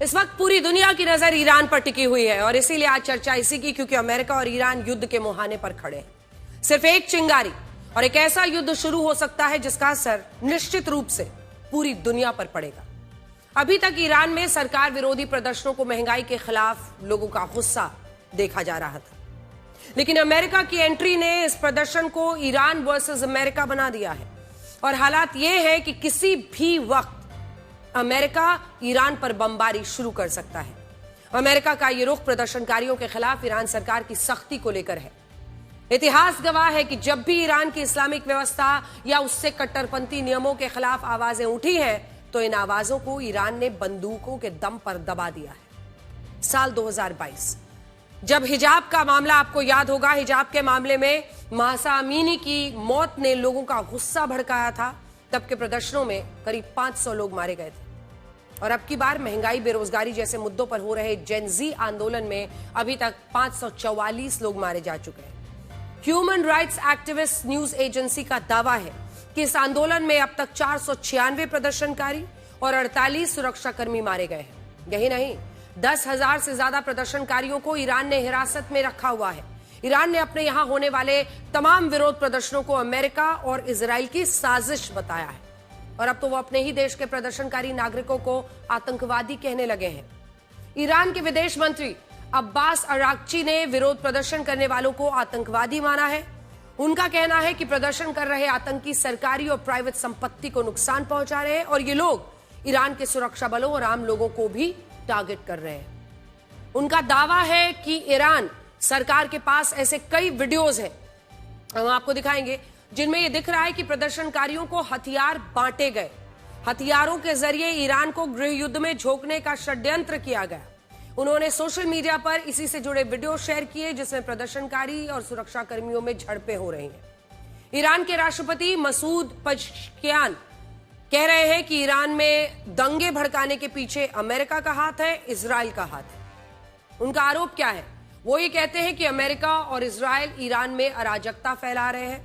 इस वक्त पूरी दुनिया की नजर ईरान पर टिकी हुई है और इसीलिए आज चर्चा इसी की, क्योंकि अमेरिका और ईरान युद्ध के मुहाने पर खड़े हैं। सिर्फ एक चिंगारी और एक ऐसा युद्ध शुरू हो सकता है जिसका असर निश्चित रूप से पूरी दुनिया पर पड़ेगा। अभी तक ईरान में सरकार विरोधी प्रदर्शनों को महंगाई के खिलाफ लोगों का गुस्सा देखा जा रहा था, लेकिन अमेरिका की एंट्री ने इस प्रदर्शन को ईरान वर्सेस अमेरिका बना दिया है और हालात यह है कि किसी भी वक्त अमेरिका ईरान पर बमबारी शुरू कर सकता है। अमेरिका का यह रुख प्रदर्शनकारियों के खिलाफ ईरान सरकार की सख्ती को लेकर है। इतिहास गवाह है कि जब भी ईरान की इस्लामिक व्यवस्था या उससे कट्टरपंथी नियमों के खिलाफ आवाजें उठी हैं, तो इन आवाजों को ईरान ने बंदूकों के दम पर दबा दिया है। साल 2022 जब हिजाब का मामला, आपको याद होगा, हिजाब के मामले में महसा अमीनी की मौत ने लोगों का गुस्सा भड़काया था, तब के प्रदर्शनों में करीब 500 लोग मारे गए थे। और अब की बार महंगाई, बेरोजगारी जैसे मुद्दों पर हो रहे जेनजी आंदोलन में अभी तक 544 लोग मारे जा चुके हैं। Human rights activist news agency का दावा है कि इस आंदोलन में अब तक 496 प्रदर्शनकारी और 48 सुरक्षाकर्मी मारे गए हैं। यही नहीं, 10,000 से ज्यादा प्रदर्शनकारियों को ईरान ने हिरासत में रखा हुआ है। ईरान ने अपने यहां होने वाले तमाम विरोध प्रदर्शनों को अमेरिका और इजराइल की साजिश बताया है और अब तो वो अपने ही देश के प्रदर्शनकारी नागरिकों को आतंकवादी कहने लगे हैं। ईरान के विदेश मंत्री अब्बास अरागची ने विरोध प्रदर्शन करने वालों को आतंकवादी माना है। उनका कहना है कि प्रदर्शन कर रहे आतंकी सरकारी और प्राइवेट संपत्ति को नुकसान पहुंचा रहे हैं और ये लोग ईरान के सुरक्षा बलों और आम लोगों को भी टारगेट कर रहे हैं। उनका दावा है कि ईरान सरकार के पास ऐसे कई वीडियोस हैं, हम आपको दिखाएंगे, जिनमें यह दिख रहा है कि प्रदर्शनकारियों को हथियार बांटे गए। हथियारों के जरिए ईरान को गृह युद्ध में झोंकने का षड्यंत्र किया गया। उन्होंने सोशल मीडिया पर इसी से जुड़े वीडियो शेयर किए जिसमें प्रदर्शनकारी और सुरक्षा कर्मियों में झड़पें हो रही हैं। ईरान के राष्ट्रपति मसूद पज़ेश्कियान कह रहे हैं कि ईरान में दंगे भड़काने के पीछे अमेरिका का हाथ है, इजराइल का हाथ है। उनका आरोप क्या है? वो ये कहते हैं कि अमेरिका और इजराइल ईरान में अराजकता फैला रहे हैं,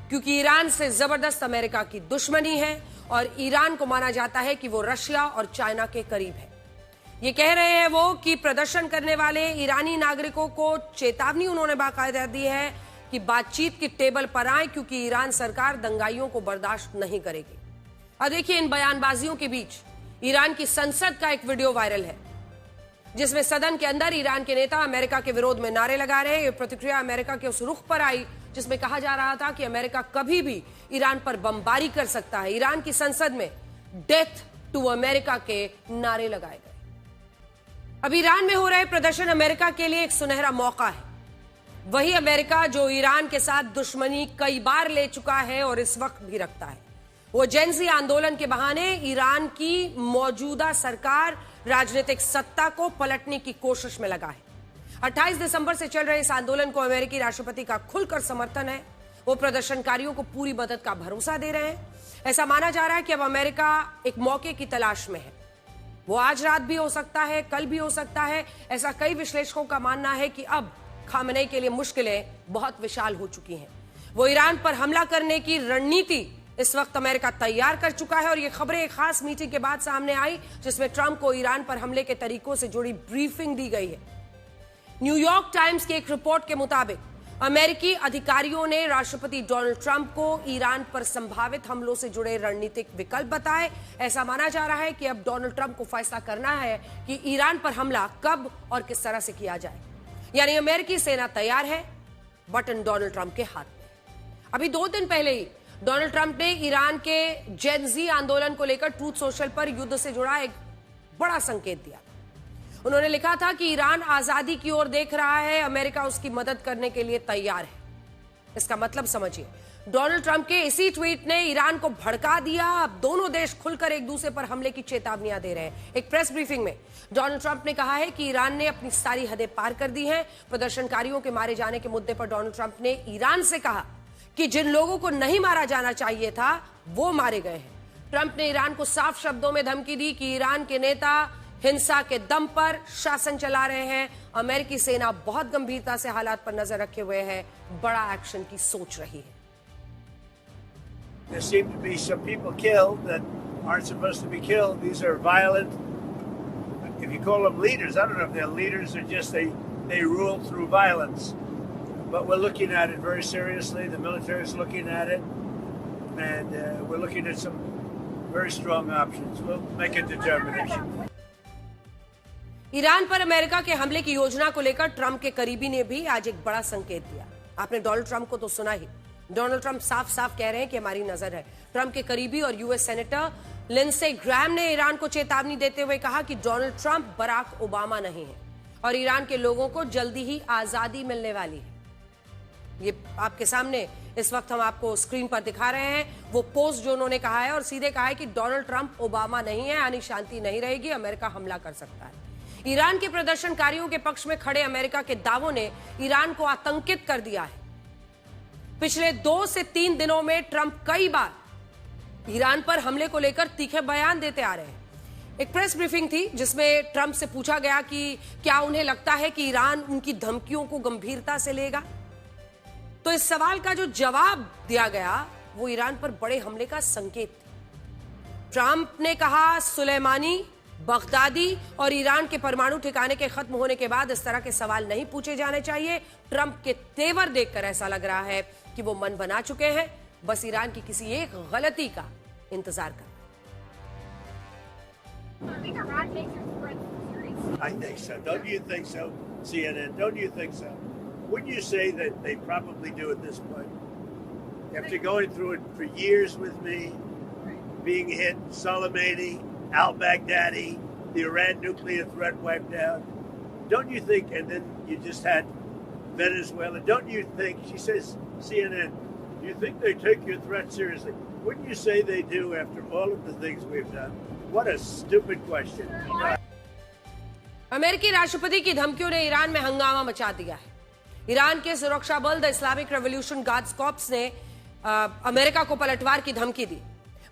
क्योंकि ईरान से जबरदस्त अमेरिका की दुश्मनी है और ईरान को माना जाता है कि वो रशिया और चाइना के करीब है। ये कह रहे हैं वो कि प्रदर्शन करने वाले ईरानी नागरिकों को चेतावनी उन्होंने बाकायदा दी है कि बातचीत की टेबल पर आए, क्योंकि ईरान सरकार दंगाइयों को बर्दाश्त नहीं करेगी। और देखिए, इन बयानबाजियों के बीच ईरान की संसद का एक वीडियो वायरल है जिसमें सदन के अंदर ईरान के नेता अमेरिका के विरोध में नारे लगा रहे हैं। ये प्रतिक्रिया अमेरिका के उस रुख पर आई जिसमें कहा जा रहा था कि अमेरिका कभी भी ईरान पर बमबारी कर सकता है। ईरान की संसद में डेथ टू अमेरिका के नारे लगाए गए। अब ईरान में हो रहे प्रदर्शन अमेरिका के लिए एक सुनहरा मौका है। वही अमेरिका जो ईरान के साथ दुश्मनी कई बार ले चुका है और इस वक्त भी रखता है, वो जेनजी आंदोलन के बहाने ईरान की मौजूदा सरकार, राजनीतिक सत्ता को पलटने की कोशिश में लगा है। 28 दिसंबर से चल रहे इस आंदोलन को अमेरिकी राष्ट्रपति का खुलकर समर्थन है। वो प्रदर्शनकारियों को पूरी मदद का भरोसा दे रहे हैं। ऐसा माना जा रहा है कि अब अमेरिका एक मौके की तलाश में है। वो आज रात भी हो सकता है, कल भी हो सकता है। ऐसा कई विश्लेषकों का मानना है कि अब खामनेई के लिए मुश्किलें बहुत विशाल हो चुकी हैं। वो ईरान पर हमला करने की रणनीति इस वक्त अमेरिका तैयार कर चुका है और ये खबरें एक खास मीटिंग के बाद सामने आई जिसमें ट्रंप को ईरान पर हमले के तरीकों से जुड़ी ब्रीफिंग दी गई है। न्यूयॉर्क टाइम्स की एक रिपोर्ट के मुताबिक अमेरिकी अधिकारियों ने राष्ट्रपति डोनाल्ड ट्रंप को ईरान पर संभावित हमलों से जुड़े रणनीतिक विकल्प बताए। ऐसा माना जा रहा है कि अब डोनाल्ड ट्रंप को फैसला करना है कि ईरान पर हमला कब और किस तरह से किया जाए। यानी अमेरिकी सेना तैयार है, बटन डोनाल्ड ट्रंप के हाथ में। अभी 2 दिन पहले ही डोनाल्ड ट्रंप ने ईरान के जेनजी आंदोलन को लेकर ट्रूथ सोशल पर युद्ध से जुड़ा एक बड़ा संकेत दिया। उन्होंने लिखा था कि ईरान आजादी की ओर देख रहा है, अमेरिका उसकी मदद करने के लिए तैयार है। इसका मतलब समझिए, डोनाल्ड ट्रंप के इसी ट्वीट ने ईरान को भड़का दिया। अब दोनों देश खुलकर एक दूसरे पर हमले की चेतावनियां दे रहे हैं। एक प्रेस ब्रीफिंग में डोनाल्ड ट्रंप ने कहा है कि ईरान ने अपनी सारी हदें पार कर दी हैं। प्रदर्शनकारियों के मारे जाने के मुद्दे पर डोनाल्ड ट्रंप ने ईरान से कहा कि जिन लोगों को नहीं मारा जाना चाहिए था वो मारे गए हैं। ट्रंप ने ईरान को साफ शब्दों में धमकी दी कि ईरान के नेता हिंसा के दम पर शासन चला रहे हैं। अमेरिकी सेना बहुत गंभीरता से हालात पर नजर रखे हुए है, बड़ा एक्शन की सोच रही है। There seem to be some people killed that aren't supposed to be killed. These are violent if you call them leaders, I don't know if they're leaders or just they rule through violence. But we're looking at it very seriously. The military is looking at it, and we're looking at some very strong options. We'll make a determination. Iran पर America के हमले की योजना को लेकर Trump के करीबी ने भी आज एक बड़ा संकेत दिया। आपने डोनाल्ड ट्रंप को तो सुना ही। डोनाल्ड ट्रंप साफ साफ कह रहे हैं कि हमारी नजर है। ट्रंप के करीबी और यूएस सेनेटर लिंडसे ग्रैहम ने ईरान को चेतावनी देते हुए कहा कि डोनाल्ड ट्रंप बराक ओबामा नहीं है और ईरान के लोगों को जल्दी ही आजादी मिलने वाली है। ये आपके सामने इस वक्त हम आपको स्क्रीन पर दिखा रहे हैं वो पोस्ट जो उन्होंने कहा है और सीधे कहा है कि डोनाल्ड ट्रंप ओबामा नहीं है, यानी शांति नहीं रहेगी, अमेरिका हमला कर सकता है। ईरान के प्रदर्शनकारियों के पक्ष में खड़े अमेरिका के दावों ने ईरान को आतंकित कर दिया है। पिछले 2 से 3 दिनों में ट्रंप कई बार ईरान पर हमले को लेकर तीखे बयान देते आ रहे हैं। एक प्रेस ब्रीफिंग थी जिसमें ट्रंप से पूछा गया कि क्या उन्हें लगता है कि ईरान उनकी धमकियों को गंभीरता से लेगा। तो इस सवाल का जो जवाब दिया गया वो ईरान पर बड़े हमले का संकेत था। ट्रंप ने कहा सुलेमानी, बगदादी और ईरान के परमाणु ठिकाने के खत्म होने के बाद इस तरह के सवाल नहीं पूछे जाने चाहिए। ट्रंप के तेवर देखकर ऐसा लग रहा है कि वो मन बना चुके हैं, बस ईरान की किसी एक गलती का इंतजार कर। I think so. Don't you think so, CNN? Don't you think so? Wouldn't you say that they probably do at this point? After going through it for years with me, being hit, Soleimani, al-Baghdadi, the Iran nuclear threat wiped out. Don't you think, and then you just had Venezuela, don't you think, she says, CNN, do you think they take your threat seriously? Wouldn't you say they do after all of the things we've done? What a stupid question. अमेरिकी राष्ट्रपति की धमकियों ने Iran में हंगामा मचा दिया है। Iran के सुरक्षा बल the Islamic revolution guards corps ने अमेरिका को पलटवार की धमकी दी।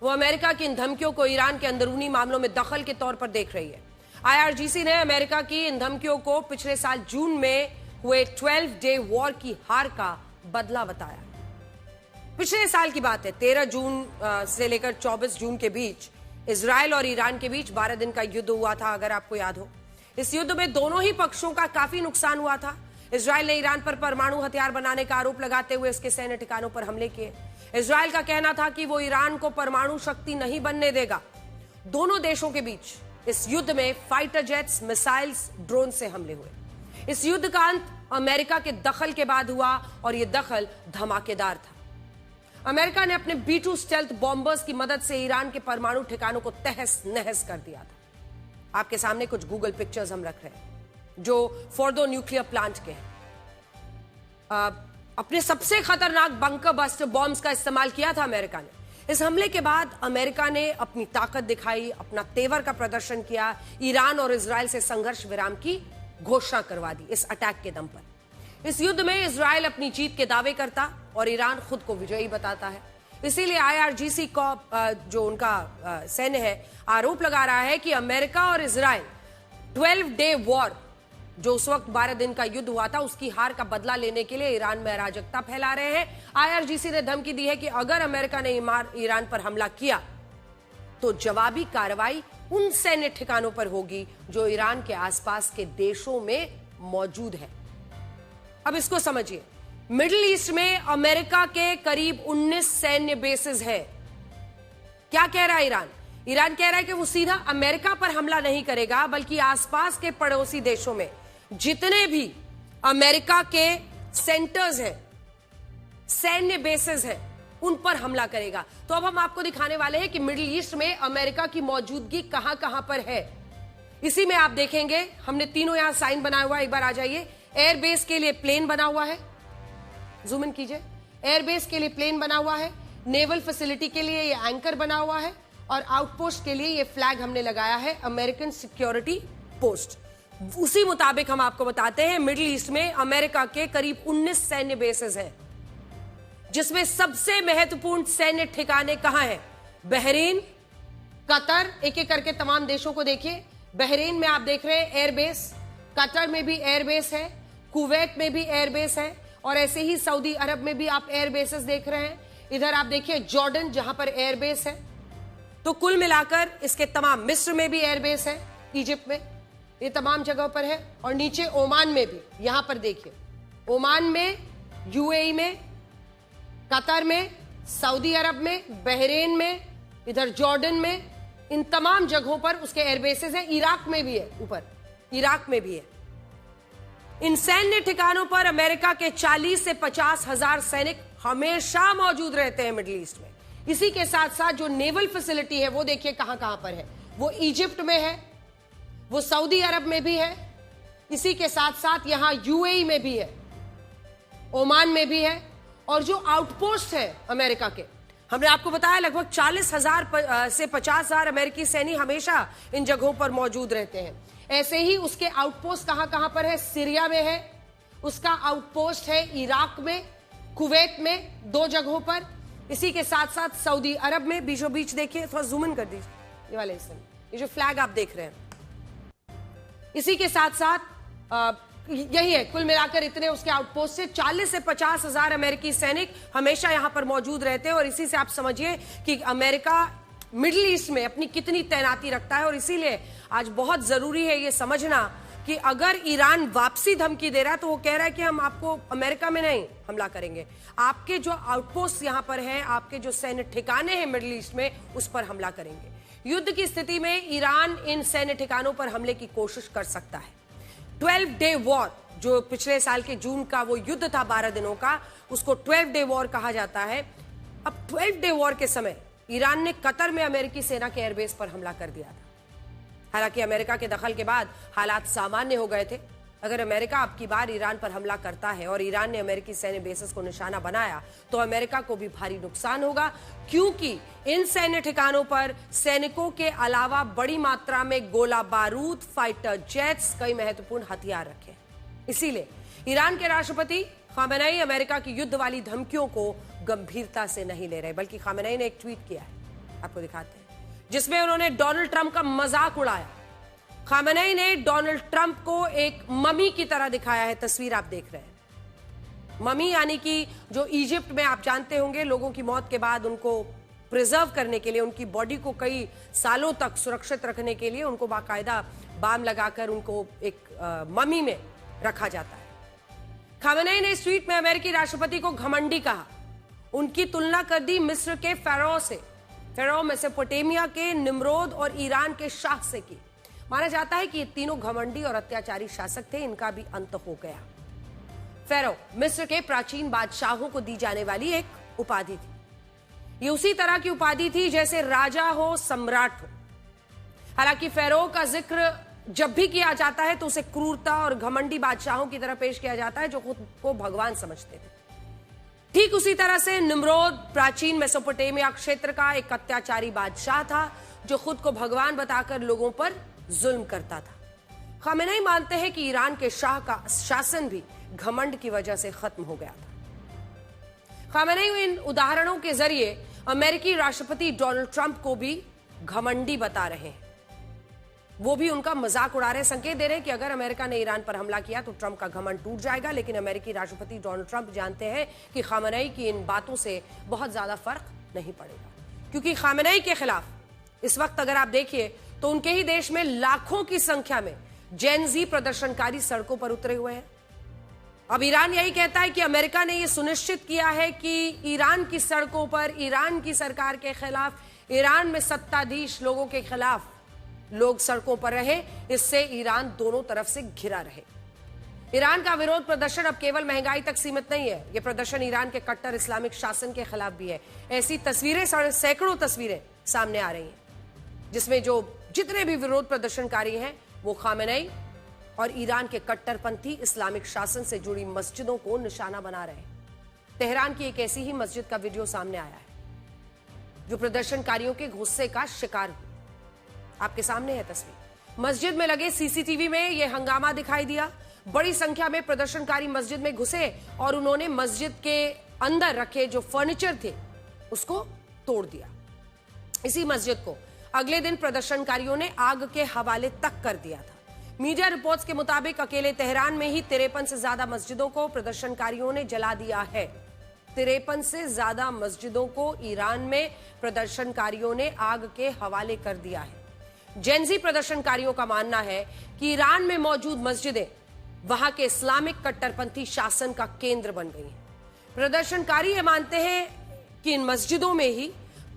वो अमेरिका की इन धमकियों को ईरान के अंदरूनी मामलों में दखल के तौर पर देख रही है। आईआरजीसी ने अमेरिका की इन धमकियों को पिछले साल जून में हुए 12 डे वॉर की हार का बदला बताया। पिछले साल की बात है, 13 जून से लेकर 24 जून के बीच इजराइल और ईरान के बीच 12 दिन का युद्ध हुआ था, अगर आपको याद हो। इस युद्ध में दोनों ही पक्षों का काफी नुकसान हुआ था। इजराइल ने ईरान पर परमाणु हथियार बनाने का आरोप लगाते हुए इसके सैन्य ठिकानों पर हमले किए। इजराइल का कहना था कि वो ईरान को परमाणु शक्ति नहीं बनने देगा। दोनों देशों के बीच इस युद्ध में फाइटर जेट्स, मिसाइल्स, ड्रोन से हमले हुए। इस युद्ध का अंत अमेरिका के दखल के बाद हुआ और यह दखल धमाकेदार था। अमेरिका ने अपने B-2 स्टेल्थ बॉम्बर्स की मदद से ईरान के परमाणु ठिकानों को तहस नहस कर दिया था। आपके सामने कुछ गूगल पिक्चर्स हम रख रहे हैं जो फोर्डो न्यूक्लियर प्लांट के हैं। अपने सबसे खतरनाक बंकर बस्टर बॉम्ब्स का इस्तेमाल किया था अमेरिका ने। इस हमले के बाद अमेरिका ने अपनी ताकत दिखाई, अपना तेवर का प्रदर्शन किया, ईरान और इजराइल से संघर्ष विराम की घोषणा करवा दी इस अटैक के दम पर। इस युद्ध में इजराइल अपनी जीत के दावे करता और ईरान खुद को विजयी बताता है। इसीलिए आईआरजीसी का जो उनका सैन्य है आरोप लगा रहा है कि अमेरिका और इजराइल 12 डे वॉर जो उस वक्त 12 दिन का युद्ध हुआ था उसकी हार का बदला लेने के लिए ईरान में अराजकता फैला रहे हैं। आईआरजीसी ने धमकी दी है कि अगर अमेरिका ने ईरान पर हमला किया तो जवाबी कार्रवाई उन सैन्य ठिकानों पर होगी जो ईरान के आसपास के देशों में मौजूद है। अब इसको समझिए, मिडिल ईस्ट में अमेरिका के करीब 19 सैन्य बेसेस है। क्या कह रहा है ईरान? ईरान कह रहा है कि वो सीधा अमेरिका पर हमला नहीं करेगा बल्कि आसपास के पड़ोसी देशों में जितने भी अमेरिका के सेंटर्स हैं, सैन्य बेसेस हैं, उन पर हमला करेगा। तो अब हम आपको दिखाने वाले हैं कि मिडिल ईस्ट में अमेरिका की मौजूदगी कहां कहां पर है। इसी में आप देखेंगे हमने तीनों यहां साइन बनाया हुआ है। एक बार आ जाइए। एयरबेस के लिए प्लेन बना हुआ है, जूम इन कीजिए। एयरबेस के लिए प्लेन बना हुआ है, नेवल फैसिलिटी के लिए ये एंकर बना हुआ है और आउटपोस्ट के लिए ये फ्लैग हमने लगाया है अमेरिकन सिक्योरिटी पोस्ट। उसी मुताबिक हम आपको बताते हैं मिडिल ईस्ट में अमेरिका के करीब 19 सैन्य बेसेस हैं, जिसमें सबसे महत्वपूर्ण सैन्य ठिकाने कहां हैं? बहरीन, कतर, एक एक करके तमाम देशों को देखिए। बहरीन में आप देख रहे हैं एयरबेस, कतर में भी एयरबेस है, कुवैत में भी एयरबेस है और ऐसे ही सऊदी अरब में भी आप एयरबेसेस देख रहे हैं। इधर आप देखिए जॉर्डन जहां पर एयरबेस है। तो कुल मिलाकर इसके तमाम, मिस्र में भी एयरबेस है, इजिप्ट में, ये तमाम जगह पर है, और नीचे ओमान में भी, यहां पर देखिए, ओमान में, यूएई में, कतर में, सऊदी अरब में, बहरीन में, इधर जॉर्डन में, इन तमाम जगहों पर उसके एयरबेसेस हैं। इराक में भी है, ऊपर इराक में भी है। इन सैन्य ठिकानों पर अमेरिका के 40 से 50 हजार सैनिक हमेशा मौजूद रहते हैं मिडिल ईस्ट में। इसी के साथ साथ जो नेवल फैसिलिटी है वो देखिए कहां कहां पर है। वो इजिप्ट में है, वो सऊदी अरब में भी है, इसी के साथ साथ यहां यूएई में भी है, ओमान में भी है। और जो आउटपोस्ट है अमेरिका के, हमने आपको बताया लगभग 40,000 से 50,000 अमेरिकी सैनिक हमेशा इन जगहों पर मौजूद रहते हैं। ऐसे ही उसके आउटपोस्ट कहां कहां पर है, सीरिया में है, उसका आउटपोस्ट है इराक में, कुवैत में, 2 जगहों पर। इसी के साथ साथ सऊदी अरब में बीचों बीच देखिए, थोड़ा जूम इन कर दीजिए ये वाले हिस्से में, ये जो फ्लैग आप देख रहे हैं। इसी के साथ साथ यही है, कुल मिलाकर इतने उसके आउटपोस्ट से 40 से 50 हजार अमेरिकी सैनिक हमेशा यहां पर मौजूद रहते हैं। और इसी से आप समझिए कि अमेरिका मिडिल ईस्ट में अपनी कितनी तैनाती रखता है। और इसीलिए आज बहुत जरूरी है ये समझना कि अगर ईरान वापसी धमकी दे रहा है तो वो कह रहा है कि हम आपको अमेरिका में नहीं हमला करेंगे, आपके जो आउटपोस्ट यहां पर है, आपके जो सैन्य ठिकाने हैं मिडिल ईस्ट में, उस पर हमला करेंगे। युद्ध की स्थिति में ईरान इन सैन्य ठिकानों पर हमले की कोशिश कर सकता है। 12 डे वॉर, जो पिछले साल के जून का वो युद्ध था 12 दिनों का, उसको 12 डे वॉर कहा जाता है। अब 12 डे वॉर के समय ईरान ने कतर में अमेरिकी सेना के एयरबेस पर हमला कर दिया था। हालांकि अमेरिका के दखल के बाद हालात सामान्य हो गए थे। अगर अमेरिका अब की बार ईरान पर हमला करता है और ईरान ने अमेरिकी सैन्य बेसेस को निशाना बनाया तो अमेरिका को भी भारी नुकसान होगा, क्योंकि इन सैन्य ठिकानों पर सैनिकों के अलावा बड़ी मात्रा में गोला बारूद, फाइटर जेट्स, कई महत्वपूर्ण हथियार रखे। इसीलिए ईरान के राष्ट्रपति खामेनेई अमेरिका की युद्ध वाली धमकियों को गंभीरता से नहीं ले रहे, बल्कि खामेनेई ने एक ट्वीट किया है, आपको दिखाते हैं, जिसमें उन्होंने डोनाल्ड ट्रंप का मजाक उड़ाया। खामेनेई ने डोनाल्ड ट्रंप को एक ममी की तरह दिखाया है, तस्वीर आप देख रहे हैं। ममी यानी कि जो इजिप्ट में आप जानते होंगे, लोगों की मौत के बाद उनको प्रिजर्व करने के लिए, उनकी बॉडी को कई सालों तक सुरक्षित रखने के लिए उनको बाकायदा बाम लगाकर उनको एक ममी में रखा जाता है। खामेनेई ने इस ट्वीट में अमेरिकी राष्ट्रपति को घमंडी कहा, उनकी तुलना कर दी मिस्र के फेरो से, फेरो मेसोपोटामिया के निम्रोद और ईरान के शाह से की। माना जाता है कि ये तीनों घमंडी और अत्याचारी शासक थे, इनका भी अंत हो गया। फेरो मिस्र के प्राचीन बादशाहों को दी जाने वाली एक उपाधि थी। ये उसी तरह की उपाधि थी जैसे राजा हो, सम्राट हो। हालांकि फेरो का जिक्र जब भी किया जाता है तो उसे क्रूरता और घमंडी बादशाहों की तरह पेश किया जाता है जो खुद को भगवान समझते थे। ठीक उसी तरह से निम्रोद प्राचीन मेसोपोटामिया क्षेत्र का एक अत्याचारी बादशाह था जो खुद को भगवान बताकर लोगों पर जुल्म करता था। खामेनेई मानते हैं कि ईरान के शाह का शासन भी घमंड की वजह से खत्म हो गया था। खामेनेई इन उदाहरणों के जरिए अमेरिकी राष्ट्रपति डोनाल्ड ट्रंप को भी घमंडी बता रहे हैं, वो भी उनका मजाक उड़ा रहे हैं, संकेत दे रहे हैं कि अगर अमेरिका ने ईरान पर हमला किया तो ट्रंप का घमंड टूट जाएगा। लेकिन अमेरिकी राष्ट्रपति डोनाल्ड ट्रंप जानते हैं कि खामेनेई की इन बातों से बहुत ज्यादा फर्क नहीं पड़ेगा, क्योंकि खामेनेई के खिलाफ इस वक्त अगर आप देखिए तो उनके ही देश में लाखों की संख्या में जेन जी प्रदर्शनकारी सड़कों पर उतरे हुए हैं। अब ईरान यही कहता है कि अमेरिका ने यह सुनिश्चित किया है कि ईरान की सड़कों पर ईरान की सरकार के खिलाफ, ईरान में सत्ताधीश लोगों के खिलाफ लोग सड़कों पर रहे, इससे ईरान दोनों तरफ से घिरा रहे। ईरान का विरोध प्रदर्शन अब केवल महंगाई तक सीमित नहीं है, यह प्रदर्शन ईरान के कट्टर इस्लामिक शासन के खिलाफ भी है। ऐसी तस्वीरें, सैकड़ों तस्वीरें सामने आ रही हैं जिसमें जो जितने भी विरोध प्रदर्शनकारी हैं वो खामेनेई और ईरान के कट्टरपंथी इस्लामिक शासन से जुड़ी मस्जिदों को निशाना बना रहे हैं। तेहरान की एक ऐसी ही मस्जिद का वीडियो सामने आया है जो प्रदर्शनकारियों के गुस्से का शिकार हुई। आपके सामने है तस्वीर। मस्जिद में लगे सीसीटीवी में यह हंगामा दिखाई दिया। बड़ी संख्या में प्रदर्शनकारी मस्जिद में घुसे और उन्होंने मस्जिद के अंदर रखे जो फर्नीचर थे उसको तोड़ दिया। इसी मस्जिद को अगले दिन प्रदर्शनकारियों ने आग के हवाले तक कर दिया था। मीडिया रिपोर्ट्स के मुताबिक अकेले तेहरान में ही 53 से ज्यादा मस्जिदों को प्रदर्शनकारियों ने जला दिया है। 53 से ज्यादा मस्जिदों को ईरान में प्रदर्शनकारियों ने आग के हवाले कर दिया है। जेनजी प्रदर्शनकारियों का मानना है कि ईरान में मौजूद मस्जिदें वहां के इस्लामिक कट्टरपंथी शासन का केंद्र बन गई हैं। प्रदर्शनकारी ये मानते हैं कि इन मस्जिदों में ही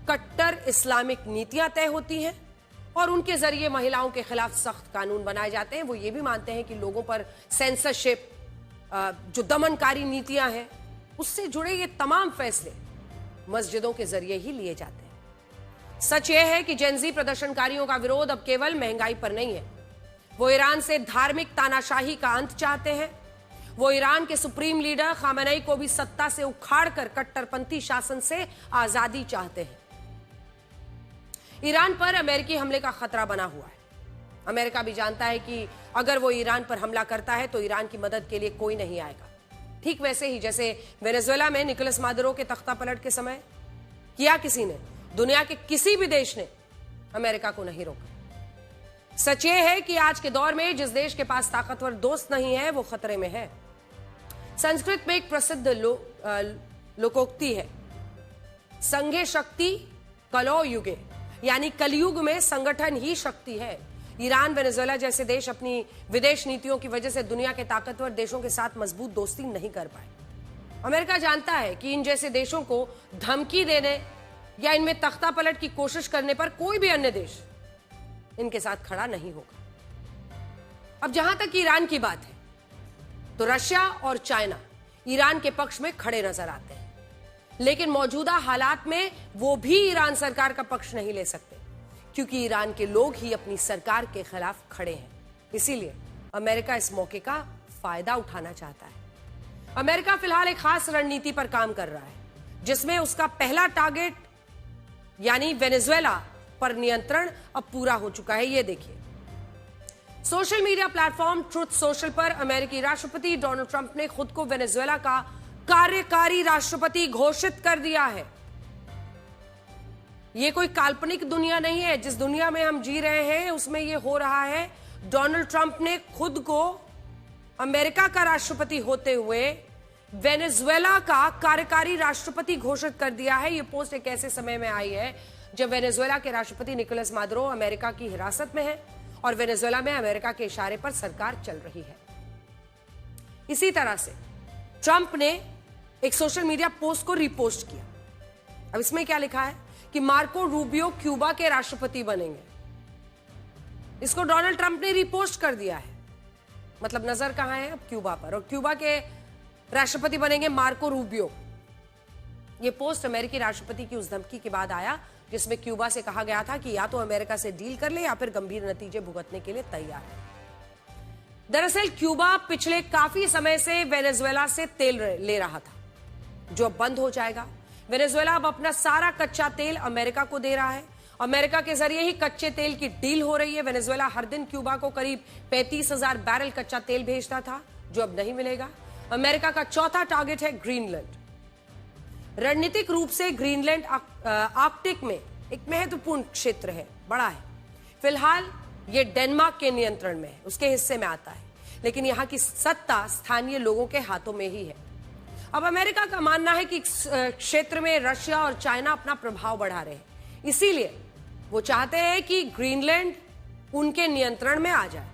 कट्टर इस्लामिक नीतियां तय होती हैं और उनके जरिए महिलाओं के खिलाफ सख्त कानून बनाए जाते हैं। वो ये भी मानते हैं कि लोगों पर सेंसरशिप, जो दमनकारी नीतियां हैं, उससे जुड़े ये तमाम फैसले मस्जिदों के जरिए ही लिए जाते हैं। सच यह है कि जेनजी प्रदर्शनकारियों का विरोध अब केवल महंगाई पर नहीं है। वो ईरान से धार्मिक तानाशाही का अंत चाहते हैं। वो ईरान के सुप्रीम लीडर खामेनेई को भी सत्ता से उखाड़कर कट्टरपंथी शासन से आजादी चाहते हैं। ईरान पर अमेरिकी हमले का खतरा बना हुआ है। अमेरिका भी जानता है कि अगर वो ईरान पर हमला करता है तो ईरान की मदद के लिए कोई नहीं आएगा। ठीक वैसे ही जैसे वेनेजुएला में निकोलस मादुरो के तख्ता पलट के समय किया किसी ने, दुनिया के किसी भी देश ने अमेरिका को नहीं रोका। सच ये है कि आज के दौर में जिस देश के पास ताकतवर दोस्त नहीं है वो खतरे में है। संस्कृत में एक प्रसिद्ध लोकोक्ति है, संघे शक्ति कलो युगे, यानी कलयुग में संगठन ही शक्ति है। ईरान, वेनेजुएला जैसे देश अपनी विदेश नीतियों की वजह से दुनिया के ताकतवर देशों के साथ मजबूत दोस्ती नहीं कर पाए। अमेरिका जानता है कि इन जैसे देशों को धमकी देने या इनमें तख्ता पलट की कोशिश करने पर कोई भी अन्य देश इनके साथ खड़ा नहीं होगा। अब जहां तक ईरान की बात है तो रशिया और चाइना ईरान के पक्ष में खड़े नजर आते हैं, लेकिन मौजूदा हालात में वो भी ईरान सरकार का पक्ष नहीं ले सकते क्योंकि ईरान के लोग ही अपनी सरकार के खिलाफ खड़े हैं। इसीलिए अमेरिका इस मौके का फायदा उठाना चाहता है। अमेरिका फिलहाल एक खास रणनीति पर काम कर रहा है जिसमें उसका पहला टारगेट यानी वेनेजुएला पर नियंत्रण अब पूरा हो चुका है। ये देखिए, social media platform truth social पर अमेरिकी राष्ट्रपति डोनाल्ड ट्रंप ने खुद को वेनेजुएला का कार्यकारी राष्ट्रपति घोषित कर दिया है। यह कोई काल्पनिक दुनिया नहीं है। जिस दुनिया में हम जी रहे हैं उसमें यह हो रहा है। डोनाल्ड ट्रंप ने खुद को अमेरिका का राष्ट्रपति होते हुए वेनेजुएला का कार्यकारी राष्ट्रपति घोषित कर दिया है। यह पोस्ट एक ऐसे समय में आई है जब वेनेजुएला के राष्ट्रपति निकोलस मादुरो अमेरिका की हिरासत में है और वेनेजुएला में अमेरिका के इशारे पर सरकार चल रही है। इसी तरह से ट्रंप ने एक सोशल मीडिया पोस्ट को रिपोस्ट किया। अब इसमें क्या लिखा है कि मार्को रूबियो क्यूबा के राष्ट्रपति बनेंगे। इसको डोनाल्ड ट्रंप ने रिपोस्ट कर दिया है। मतलब नजर कहां है अब क्यूबा पर, और क्यूबा के राष्ट्रपति बनेंगे मार्को रूबियो। यह पोस्ट अमेरिकी राष्ट्रपति की उस धमकी के बाद आया जिसमें क्यूबा से कहा गया था कि या तो अमेरिका से डील कर ले या फिर गंभीर नतीजे भुगतने के लिए तैयार है। दरअसल क्यूबा पिछले काफी समय से वेनेजुएला से तेल ले रहा था जो अब बंद हो जाएगा। वेनेजुएला अब अपना सारा कच्चा तेल अमेरिका को दे रहा है। अमेरिका के जरिए ही कच्चे तेल की डील हो रही है। वेनेजुएला हर दिन क्यूबा को करीब 35,000 बैरल कच्चा तेल भेजता था जो अब नहीं मिलेगा। अमेरिका का चौथा टारगेट है ग्रीनलैंड। रणनीतिक रूप से ग्रीनलैंड आर्कटिक में एक महत्वपूर्ण क्षेत्र है, बड़ा है। फिलहाल ये डेनमार्क के नियंत्रण में है, उसके हिस्से में आता है, लेकिन यहां की सत्ता स्थानीय लोगों के हाथों में ही है। अब अमेरिका का मानना है कि क्षेत्र में रशिया और चाइना अपना प्रभाव बढ़ा रहे हैं, इसीलिए वो चाहते हैं कि ग्रीनलैंड उनके नियंत्रण में आ जाए।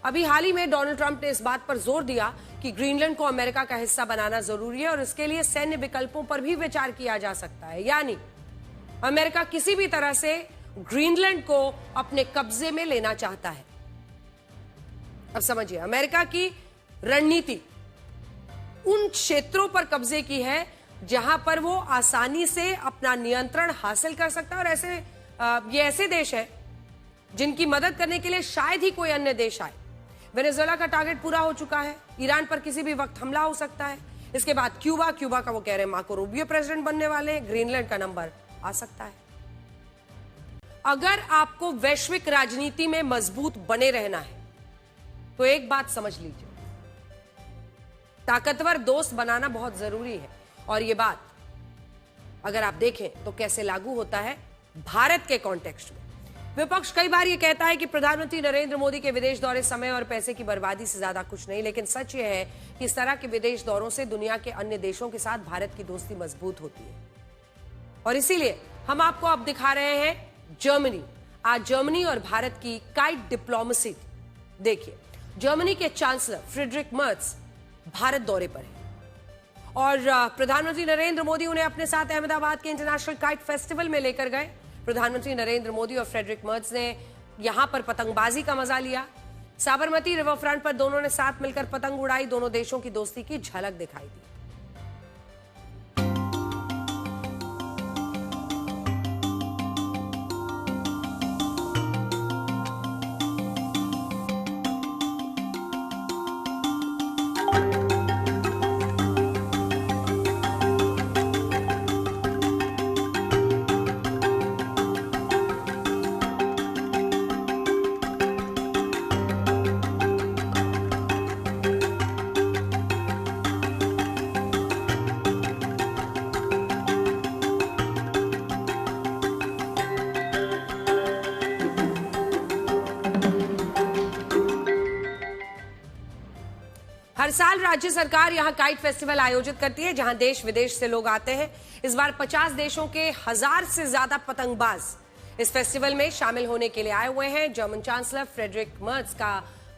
अभी हाल ही में डोनाल्ड ट्रंप ने इस बात पर जोर दिया कि ग्रीनलैंड को अमेरिका का हिस्सा बनाना जरूरी है और इसके लिए सैन्य विकल्पों पर भी विचार किया जा सकता है। यानी अमेरिका किसी भी तरह से ग्रीनलैंड को अपने कब्जे में लेना चाहता है। अब समझिए, अमेरिका की रणनीति उन क्षेत्रों पर कब्जे की है जहां पर वो आसानी से अपना नियंत्रण हासिल कर सकता है, और ये ऐसे देश है जिनकी मदद करने के लिए शायद ही कोई अन्य देश आए। वेनेजुएला का टारगेट पूरा हो चुका है। ईरान पर किसी भी वक्त हमला हो सकता है। इसके बाद क्यूबा का वो कह रहे हैं मार्को रूबियो प्रेसिडेंट बनने वाले हैं। ग्रीनलैंड का नंबर आ सकता है। अगर आपको वैश्विक राजनीति में मजबूत बने रहना है तो एक बात समझ लीजिए, ताकतवर दोस्त बनाना बहुत जरूरी है। और यह बात अगर आप देखें तो कैसे लागू होता है भारत के कॉन्टेक्स्ट में। विपक्ष कई बार यह कहता है कि प्रधानमंत्री नरेंद्र मोदी के विदेश दौरे समय और पैसे की बर्बादी से ज्यादा कुछ नहीं, लेकिन सच यह है कि इस तरह के विदेश दौरों से दुनिया के अन्य देशों के साथ भारत की दोस्ती मजबूत होती है। और इसीलिए हम आपको अब दिखा रहे हैं जर्मनी, आज जर्मनी और भारत की काइट डिप्लोमेसी देखिए। जर्मनी के चांसलर फ्रेडरिक मर्ज भारत दौरे पर हैं और प्रधानमंत्री नरेंद्र मोदी उन्हें अपने साथ अहमदाबाद के इंटरनेशनल काइट फेस्टिवल में लेकर गए। प्रधानमंत्री नरेंद्र मोदी और फ्रेडरिक मर्ज ने यहां पर पतंगबाजी का मजा लिया। साबरमती रिवर फ्रंट पर दोनों ने साथ मिलकर पतंग उड़ाई। दोनों देशों की दोस्ती की झलक दिखाई दी। हर साल राज्य सरकार यहां काइट फेस्टिवल आयोजित करती है, जहां देश विदेश से लोग आते हैं। इस बार 50 देशों के 1000 से ज्यादा पतंगबाज इस फेस्टिवल में शामिल होने के लिए आए हुए हैं। जर्मन चांसलर फ्रेडरिक मर्ज का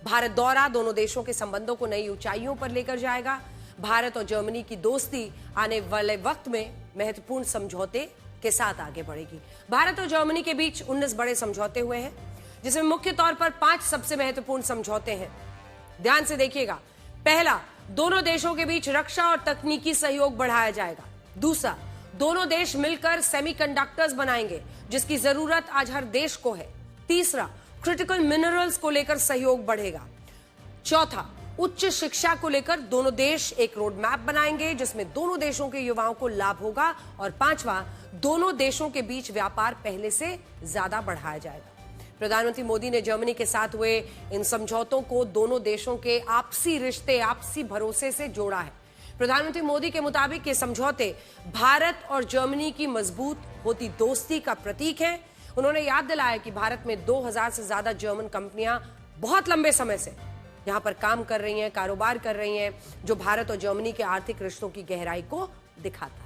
भारत दौरा दोनों देशों के संबंधों को नई ऊंचाइयों पर लेकर जाएगा। भारत और जर्मनी की दोस्ती आने वाले वक्त में महत्वपूर्ण समझौते के साथ आगे बढ़ेगी। भारत और जर्मनी के बीच 19 बड़े समझौते हुए हैं, जिसमें मुख्य तौर पर 5 सबसे महत्वपूर्ण समझौते हैं। ध्यान से देखिएगा। पहला, दोनों देशों के बीच रक्षा और तकनीकी सहयोग बढ़ाया जाएगा। दूसरा, दोनों देश मिलकर सेमीकंडक्टर्स बनाएंगे, जिसकी जरूरत आज हर देश को है। तीसरा, क्रिटिकल मिनरल्स को लेकर सहयोग बढ़ेगा। चौथा, उच्च शिक्षा को लेकर दोनों देश एक रोड मैप बनाएंगे, जिसमें दोनों देशों के युवाओं को लाभ होगा। और पांचवा, दोनों देशों के बीच व्यापार पहले से ज्यादा बढ़ाया जाएगा। प्रधानमंत्री मोदी ने जर्मनी के साथ हुए इन समझौतों को दोनों देशों के आपसी रिश्ते, आपसी भरोसे से जोड़ा है। प्रधानमंत्री मोदी के मुताबिक ये समझौते भारत और जर्मनी की मजबूत होती दोस्ती का प्रतीक है। उन्होंने याद दिलाया कि भारत में 2000 से ज्यादा जर्मन कंपनियां बहुत लंबे समय से यहां पर काम कर रही हैं, कारोबार कर रही हैं, जो भारत और जर्मनी के आर्थिक रिश्तों की गहराई को दिखाता है।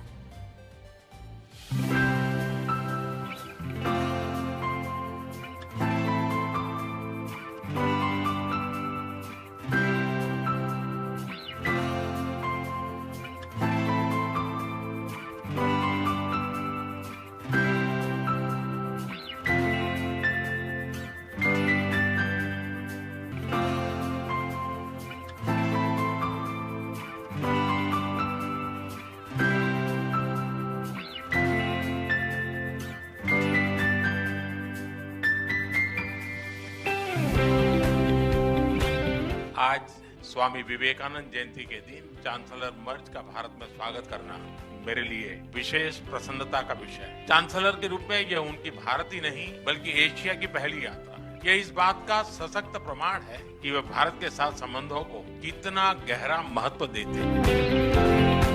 आज स्वामी विवेकानंद जयंती के दिन चांसलर मर्ज का भारत में स्वागत करना मेरे लिए विशेष प्रसन्नता का विषय है। चांसलर के रूप में यह उनकी भारत ही नहीं बल्कि एशिया की पहली यात्रा है। यह इस बात का सशक्त प्रमाण है कि वे भारत के साथ संबंधों को कितना गहरा महत्व देते हैं।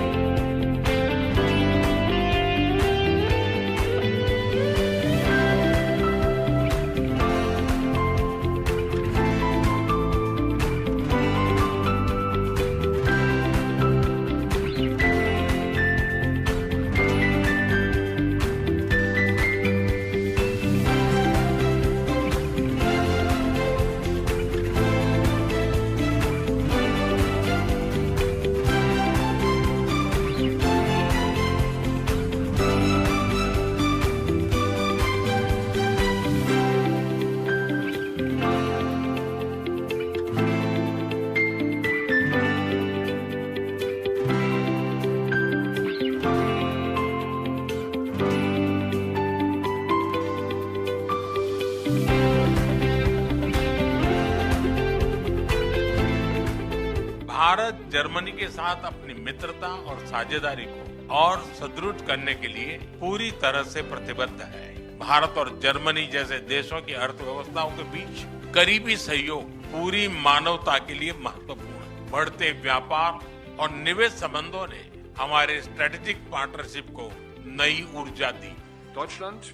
भारत जर्मनी के साथ अपनी मित्रता और साझेदारी को और सुदृढ़ करने के लिए पूरी तरह से प्रतिबद्ध है। भारत और जर्मनी जैसे देशों की अर्थव्यवस्थाओं के बीच करीबी सहयोग पूरी मानवता के लिए महत्वपूर्ण है। बढ़ते व्यापार और निवेश संबंधों ने हमारे स्ट्रेटेजिक पार्टनरशिप को नई ऊर्जा दी। Deutschland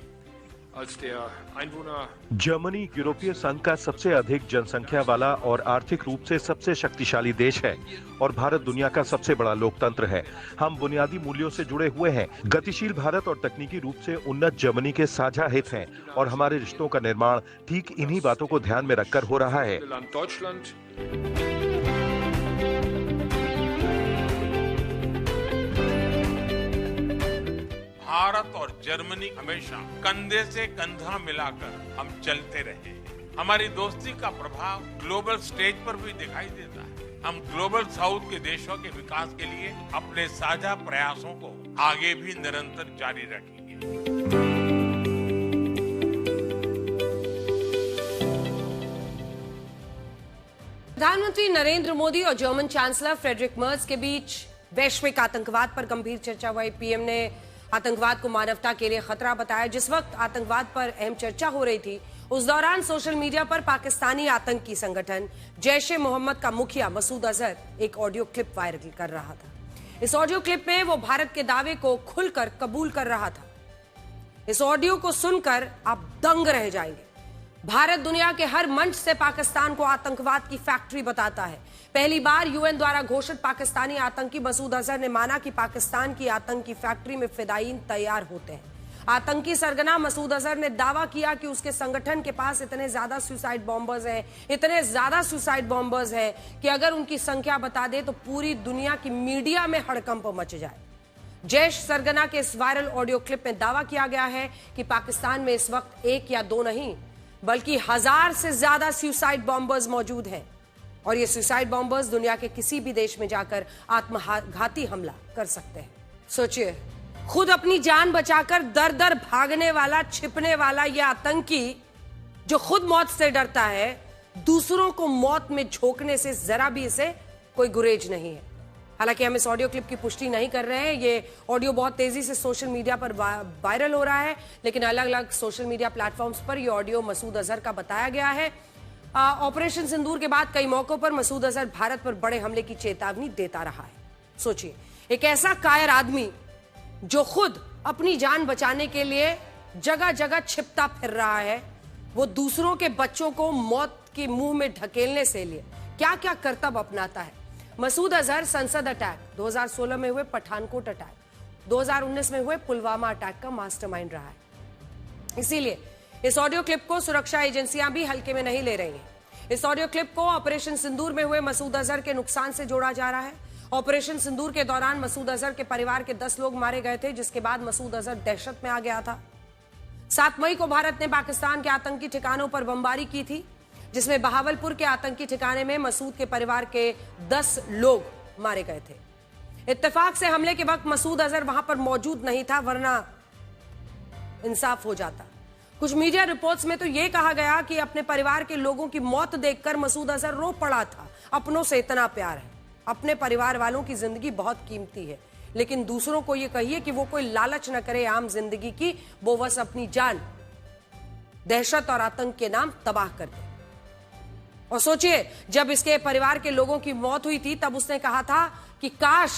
als der Einwohner Germany यूरोपीय संघ का सबसे अधिक जनसंख्या वाला और आर्थिक रूप से सबसे शक्तिशाली देश है और भारत दुनिया का सबसे बड़ा लोकतंत्र है। हम बुनियादी मूल्यों से जुड़े हुए हैं। गतिशील भारत और तकनीकी रूप से उन्नत जर्मनी के साझा हित हैं और हमारे रिश्तों का निर्माण ठीक इन्हीं बातों को ध्यान में रखकर हो रहा है। Land Deutschland. भारत और जर्मनी हमेशा कंधे से कंधा मिलाकर हम चलते रहे हैं। हमारी दोस्ती का प्रभाव ग्लोबल स्टेज पर भी दिखाई देता है। हम ग्लोबल साउथ के देशों के विकास के लिए अपने साझा प्रयासों को आगे भी निरंतर जारी रखेंगे। प्रधानमंत्री नरेंद्र मोदी और जर्मन चांसलर फ्रेडरिक मर्ज के बीच वैश्विक आतंकवाद पर गंभीर चर्चा हुई। पीएम ने आतंकवाद को मानवता के लिए खतरा बताया। जिस वक्त आतंकवाद पर अहम चर्चा हो रही थी, उस दौरान सोशल मीडिया पर पाकिस्तानी आतंकी संगठन जैश ए मोहम्मद का मुखिया मसूद अजहर एक ऑडियो क्लिप वायरल कर रहा था। इस ऑडियो क्लिप में वो भारत के दावे को खुलकर कबूल कर रहा था। इस ऑडियो को सुनकर आप दंग रह जाएंगे। भारत दुनिया के हर मंच से पाकिस्तान को आतंकवाद की फैक्ट्री बताता है। पहली बार यूएन द्वारा घोषित पाकिस्तानी आतंकी मसूद अजहर ने माना कि पाकिस्तान की आतंकी फैक्ट्री में फिदायीन तैयार होते हैं। आतंकी सरगना मसूद अजहर ने दावा किया कि उसके संगठन के पास इतने ज्यादा सुसाइड बॉम्बर्स हैं कि अगर उनकी संख्या बता दे तो पूरी दुनिया की मीडिया में हड़कंप मच जाए। जैश सरगना के इस वायरल ऑडियो क्लिप में दावा किया गया है कि पाकिस्तान में इस वक्त एक या दो नहीं बल्कि 1000 से ज्यादा सुसाइड बॉम्बर्स मौजूद हैं और ये सुसाइड बॉम्बर्स दुनिया के किसी भी देश में जाकर आत्मघाती हमला कर सकते हैं। सोचिए, खुद अपनी जान बचाकर दर दर भागने वाला, छिपने वाला यह आतंकी जो खुद मौत से डरता है, दूसरों को मौत में झोंकने से जरा भी इसे कोई गुरेज नहीं है। हालांकि हम इस ऑडियो क्लिप की पुष्टि नहीं कर रहे हैं। ये ऑडियो बहुत तेजी से सोशल मीडिया पर वायरल हो रहा है, लेकिन अलग अलग सोशल मीडिया प्लेटफॉर्म्स पर यह ऑडियो मसूद अजहर का बताया गया है। ऑपरेशन सिंदूर के बाद कई मौकों पर मसूद अजहर भारत पर बड़े हमले की चेतावनी देता रहा है। सोचिए, एक ऐसा कायर आदमी जो खुद अपनी जान बचाने के लिए जगह जगह छिपता फिर रहा है, वो दूसरों के बच्चों को मौत के मुंह में ढकेलने से लिए क्या क्या करतब अपनाता है। मसूद अजहर संसद अटैक, 2016 में हुए पठानकोट अटैक, 2019 में हुए पुलवामा अटैक का मास्टरमाइंड रहा है। इसीलिए इस ऑडियो क्लिप को सुरक्षा एजेंसियां भी हल्के में नहीं ले रही हैं। इस ऑडियो क्लिप को ऑपरेशन सिंदूर में हुए मसूद अजहर के नुकसान से जोड़ा जा रहा है। ऑपरेशन सिंदूर के दौरान मसूद अजहर के परिवार के 10 लोग मारे गए थे, जिसके बाद मसूद अजहर दहशत में आ गया था। 7 मई को भारत ने पाकिस्तान के आतंकी ठिकानों पर बमबारी की थी, जिसमें बहावलपुर के आतंकी ठिकाने में मसूद के परिवार के 10 लोग मारे गए थे। इत्तेफाक से हमले के वक्त मसूद अजहर वहां पर मौजूद नहीं था, वरना इंसाफ हो जाता। कुछ मीडिया रिपोर्ट्स में तो यह कहा गया कि अपने परिवार के लोगों की मौत देखकर मसूद अजहर रो पड़ा था। अपनों से इतना प्यार है, अपने परिवार वालों की जिंदगी बहुत कीमती है, लेकिन दूसरों को यह कहिए कि वो कोई लालच न करे आम जिंदगी की, वो बस अपनी जान दहशत और आतंक के नाम तबाह कर दे। और सोचिए, जब इसके परिवार के लोगों की मौत हुई थी तब उसने कहा था कि काश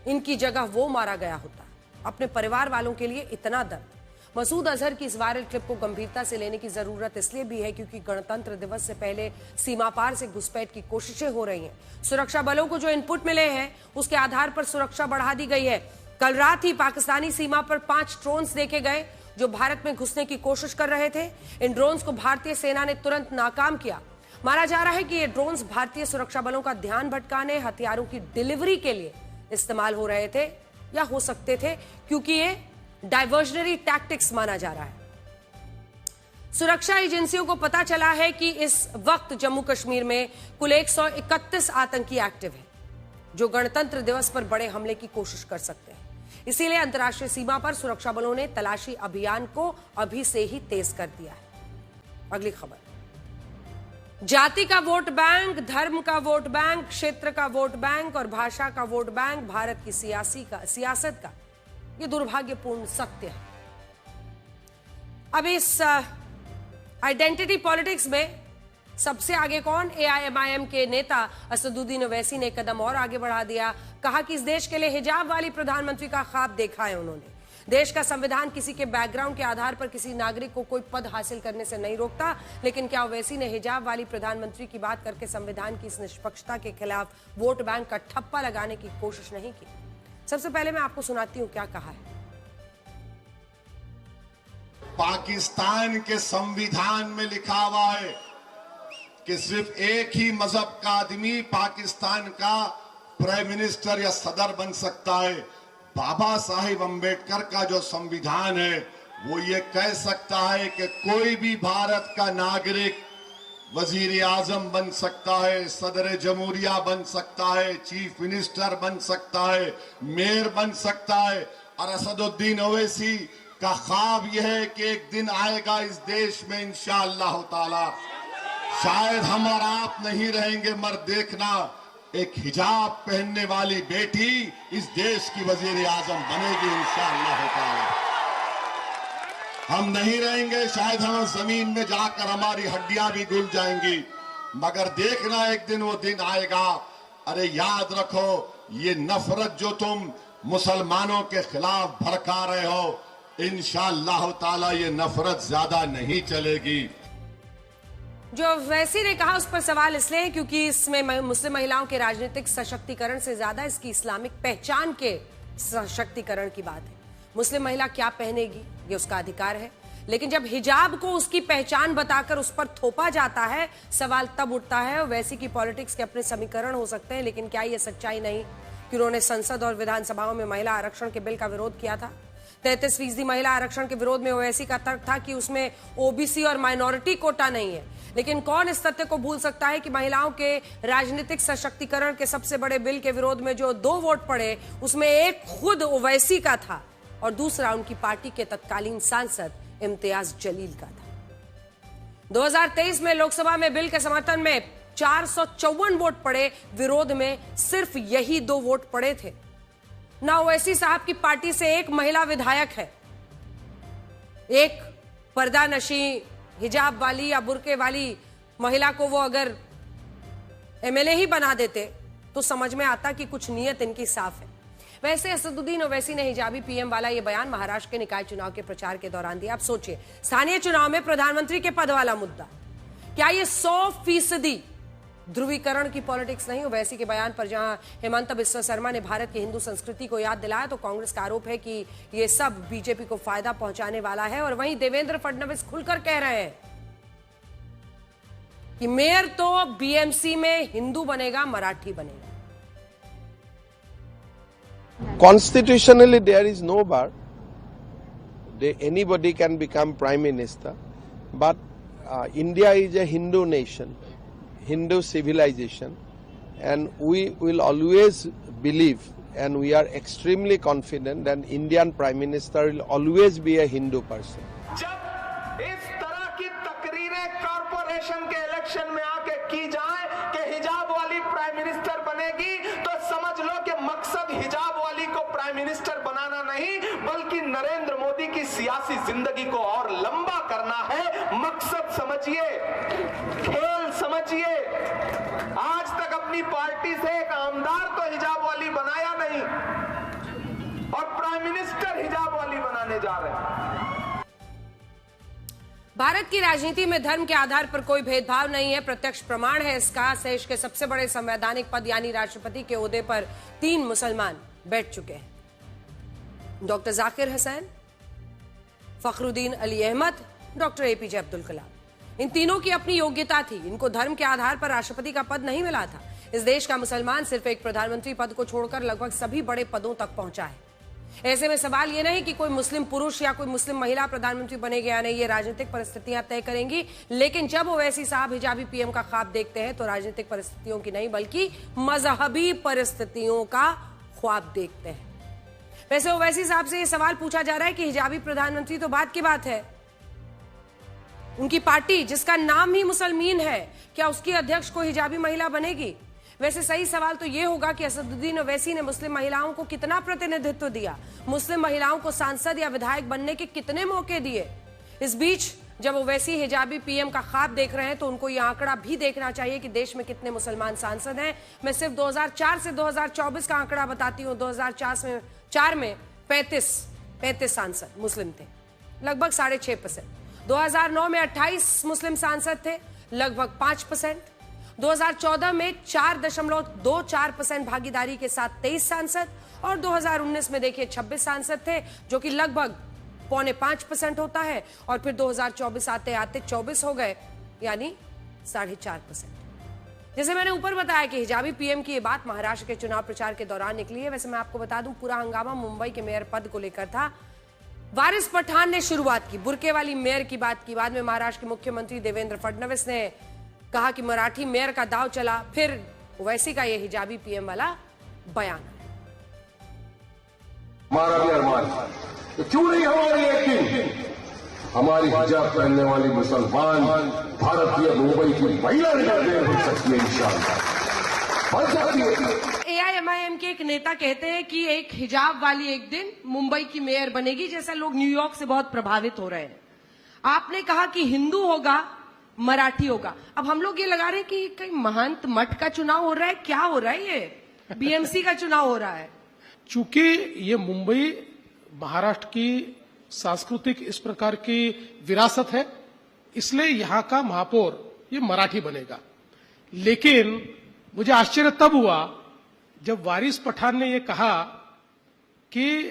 इनकी जगह वो मारा गया होता। अपने परिवार वालों के लिए इतना दर्द। मसूद अजहर की इस वायरल क्लिप को गंभीरता से लेने की जरूरत इसलिए भी है क्योंकि गणतंत्र दिवस से पहले सीमा पार से घुसपैठ की कोशिशें हो रही हैं। सुरक्षा बलों को जो इनपुट मिले हैं उसके आधार पर सुरक्षा बढ़ा दी गई है। कल रात ही पाकिस्तानी सीमा पर 5 ड्रोन्स देखे गए जो भारत में घुसने की कोशिश कर रहे थे। इन ड्रोन्स को भारतीय सेना ने तुरंत नाकाम किया। माना जा रहा है कि ये ड्रोन्स भारतीय सुरक्षा बलों का ध्यान भटकाने, हथियारों की डिलीवरी के लिए इस्तेमाल हो रहे थे या हो सकते थे, क्योंकि ये डाइवर्जनरी टैक्टिक्स माना जा रहा है। सुरक्षा एजेंसियों को पता चला है कि इस वक्त जम्मू कश्मीर में कुल 131 आतंकी एक्टिव हैं, जो गणतंत्र दिवस पर बड़े हमले की कोशिश कर सकते हैं। इसीलिए अंतर्राष्ट्रीय सीमा पर सुरक्षा बलों ने तलाशी अभियान को अभी से ही तेज कर दिया है। अगली खबर, जाति का वोट बैंक, धर्म का वोट बैंक, क्षेत्र का वोट बैंक और भाषा का वोट बैंक भारत की सियासत का ये दुर्भाग्यपूर्ण सत्य है। अब इस आइडेंटिटी पॉलिटिक्स में सबसे आगे कौन? एआईएमआईएम के नेता असदुद्दीन ओवैसी ने कदम और आगे बढ़ा दिया। कहा कि इस देश के लिए हिजाब वाली प्रधानमंत्री का ख्वाब देखा है उन्होंने। देश का संविधान किसी के बैकग्राउंड के आधार पर किसी नागरिक को कोई पद हासिल करने से नहीं रोकता, लेकिन क्या ओवैसी ने हिजाब वाली प्रधानमंत्री की बात करके संविधान की इस निष्पक्षता के खिलाफ वोट बैंक का ठप्पा लगाने की कोशिश नहीं की? सबसे पहले मैं आपको सुनाती हूं क्या कहा है। पाकिस्तान के संविधान में लिखा हुआ है कि सिर्फ एक ही मजहब का आदमी पाकिस्तान का प्राइम मिनिस्टर या सदर बन सकता है। बाबा साहिब अंबेडकर का जो संविधान है वो ये कह सकता है कि कोई भी भारत का नागरिक वजीर आजम बन सकता है, सदर जमहूरिया बन सकता है, चीफ मिनिस्टर बन सकता है, मेयर बन सकता है। और असदुद्दीन ओवैसी का ख्वाब यह है कि एक दिन आएगा इस देश में इंशाअल्लाह ताला, शायद हम और आप नहीं रहेंगे मगर देखना, एक हिजाब पहनने वाली बेटी इस देश की वजीर आजम बनेगी इंशाअल्लाह ताला। हम नहीं रहेंगे, शायद हम जमीन में जाकर हमारी हड्डियां भी घुल जाएंगी, मगर देखना एक दिन वो दिन आएगा। अरे याद रखो, ये नफरत जो तुम मुसलमानों के खिलाफ भड़का रहे हो, इंशाअल्लाह ताला ये नफरत ज्यादा नहीं चलेगी। जो ओवैसी ने कहा उस पर सवाल इसलिए क्योंकि इसमें मुस्लिम महिलाओं के राजनीतिक सशक्तिकरण से ज्यादा इसकी इस्लामिक पहचान के सशक्तिकरण की बात है। मुस्लिम महिला क्या पहनेगी ये उसका अधिकार है, लेकिन जब हिजाब को उसकी पहचान बताकर उस पर थोपा जाता है, सवाल तब उठता है। ओवैसी की पॉलिटिक्स के अपने समीकरण हो सकते हैं, लेकिन क्या ये सच्चाई नहीं कि उन्होंने संसद और विधानसभाओं में महिला आरक्षण के बिल का विरोध किया था? 33% महिला आरक्षण के विरोध में ओवैसी का तर्क था कि उसमें ओबीसी और माइनॉरिटी कोटा नहीं है। लेकिन कौन इस तथ्य को भूल सकता है कि महिलाओं के राजनीतिक सशक्तिकरण के सबसे बड़े बिल के विरोध में जो 2 वोट पड़े, उसमें एक खुद ओवैसी का था और दूसरा उनकी पार्टी के तत्कालीन सांसद इम्तियाज जलील का था। 2023 में लोकसभा में बिल के समर्थन में 454 वोट पड़े, विरोध में सिर्फ यही 2 वोट पड़े थे। ना ओवैसी साहब की पार्टी से एक महिला विधायक है। एक पर्दा नशी, हिजाब वाली या बुर्के वाली महिला को वो अगर एमएलए ही बना देते तो समझ में आता कि कुछ नीयत इनकी साफ है। वैसे असदुद्दीन ओवैसी ने हिजाबी पीएम वाला ये बयान महाराष्ट्र के निकाय चुनाव के प्रचार के दौरान दिया। आप सोचिए, स्थानीय चुनाव में प्रधानमंत्री के पद वाला मुद्दा, क्या ये 100% ध्रुवीकरण की पॉलिटिक्स नहीं? ओवैसी के बयान पर जहां हेमंत बिस्वा शर्मा ने भारत की हिंदू संस्कृति को याद दिलाया, तो कांग्रेस का आरोप है कि ये सब बीजेपी को फायदा पहुंचाने वाला है। और वहीं देवेंद्र फडणवीस खुलकर कह रहे हैं कि मेयर तो बीएमसी में हिंदू बनेगा, मराठी बनेगा। Constitutionally, there is no bar. Anybody can become prime minister, but India is a Hindu nation, Hindu civilization, and we will always believe, and we are extremely confident that Indian prime minister will always be a Hindu person. जब इस तरह की तकरीरें corporation के election में आके की जाए कि हिजाब वाली प्राइम मिनिस्टर बनेगी, तो समझ लो कि मकसद हिजाब वाली को प्राइम मिनिस्टर बनाना नहीं, बल्कि नरेंद्र मोदी की सियासी जिंदगी को और लंबा करना है। मकसद समझिए, खेल समझिए। आज तक अपनी पार्टी से एक आमदार तो हिजाब वाली बनाया नहीं और प्राइम मिनिस्टर हिजाब वाली बनाने जा रहे हैं। भारत की राजनीति में धर्म के आधार पर कोई भेदभाव नहीं है। प्रत्यक्ष प्रमाण है इसका, देश के सबसे बड़े संवैधानिक पद यानी राष्ट्रपति के ओहदे पर 3 मुसलमान बैठ चुके हैं। Doctor Zakir Hussain, Fakhruddin Ali Ahmed, doctor APJ Abdul Kalam. इन तीनों की अपनी योग्यता थी, इनको धर्म के आधार पर राष्ट्रपति का पद नहीं मिला था। इस देश का मुसलमान सिर्फ एक प्रधानमंत्री पद को छोड़कर लगभग सभी बड़े पदों तक पहुंचा है। ऐसे में सवाल यह नहीं कि कोई मुस्लिम पुरुष या कोई मुस्लिम महिला प्रधानमंत्री बनेगी या नहीं, ये राजनीतिक परिस्थितियां तय करेंगी। लेकिन जब ओवैसी साहब हिजाबी पीएम का ख्वाब देखते हैं तो राजनीतिक परिस्थितियों की नहीं बल्कि मजहबी परिस्थितियों का ख्वाब देखते हैं। वैसे ओवैसी साहब से यह सवाल पूछा जा रहा है कि हिजाबी प्रधानमंत्री तो बात की बात है, उनकी पार्टी जिसका नाम ही मुसलमान है, क्या उसकी अध्यक्ष को हिजाबी महिला बनेगी? वैसे सही सवाल तो यह होगा कि असदुद्दीन ओवैसी ने मुस्लिम महिलाओं को कितना प्रतिनिधित्व दिया, मुस्लिम महिलाओं को सांसद या विधायक बनने के कितने मौके दिए। इस बीच जब ओवैसी हिजाबी पीएम का ख्वाब देख रहे हैं तो उनको यह आंकड़ा भी देखना चाहिए कि देश में कितने मुसलमान सांसद हैं। मैं सिर्फ 2004 से 2024 का आंकड़ा बताती हूं। 2004 में 35 35 सांसद मुस्लिम थे, लगभग 6.5%। 2009 में 28 मुस्लिम सांसद थे, लगभग 5%। 2014 में 4.24% भागीदारी के साथ 23 सांसद, और 2019 में देखिए 26 सांसद थे, जो कि लगभग 4.25% होता है। और फिर 2024 आते आते 24 हो गए, यानी 4.5%। जैसे मैंने ऊपर बताया कि हिजाबी पीएम की ये बात महाराष्ट्र के चुनाव प्रचार के दौरान निकली है। वैसे मैं आपको बता दूं, पूरा हंगामा मुंबई के मेयर पद को लेकर था। वारिस पठान ने शुरुआत की बुर्के वाली मेयर की बात की। बाद में महाराष्ट्र के मुख्यमंत्री देवेंद्र फडणवीस ने कहा कि मराठी मेयर का दाव चला। फिर ओवैसी का ये हिजाबी पीएम वाला बयान। हमारा भी अरमान तो क्यों नहीं हमारी एक दिन हमारी हिजाब पहनने वाली मुसलमान भारतीय मुंबई की महिला रिकॉर्ड हो सकती है, इंशाअल्लाह बन सकती है। एआईएमआईएम के एक नेता कहते हैं कि एक हिजाब वाली एक दिन मुंबई की मेयर बनेगी, जैसा लोग न्यूयॉर्क से बहुत प्रभावित हो रहे हैं। आपने कहा कि हिंदू होगा, मराठी होगा। अब हम लोग ये लगा रहे हैं कि कहीं महंत मठ का चुनाव हो रहा है, क्या हो रहा है? ये बीएमसी का चुनाव हो रहा है। चूंकि ये मुंबई महाराष्ट्र की सांस्कृतिक इस प्रकार की विरासत है, इसलिए यहाँ का महापौर ये मराठी बनेगा। लेकिन मुझे आश्चर्य तब हुआ जब वारिस पठान ने ये कहा कि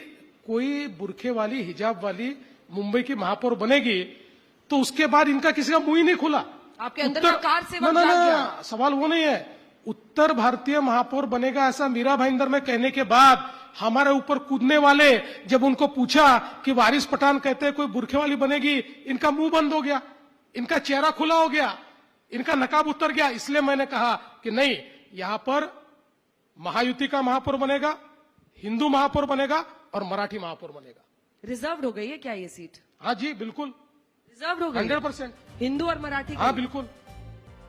कोई बुरखे वाली हिजाब वाली मुंबई की महापौर बनेगी, तो उसके बाद इनका किसी का मुंह ही नहीं खुला। आपके अंदर का कार से ना, सवाल वो नहीं है। उत्तर भारतीय महापौर बनेगा ऐसा मीरा भाईंदर में कहने के बाद हमारे ऊपर कूदने वाले जब उनको पूछा कि वारिस पठान कहते हैं कोई बुरखे वाली बनेगी, इनका मुंह बंद हो गया, इनका चेहरा खुला हो गया, इनका नकाब उतर गया। इसलिए मैंने कहा कि नहीं, यहां पर महायुति का महापौर बनेगा, हिंदू महापौर बनेगा और मराठी महापौर बनेगा। रिजर्व्ड हो गई है क्या ये सीट? हाँ जी, बिल्कुल रिजर्व्ड हो गई 100%। हिंदू और मराठी? हाँ बिल्कुल।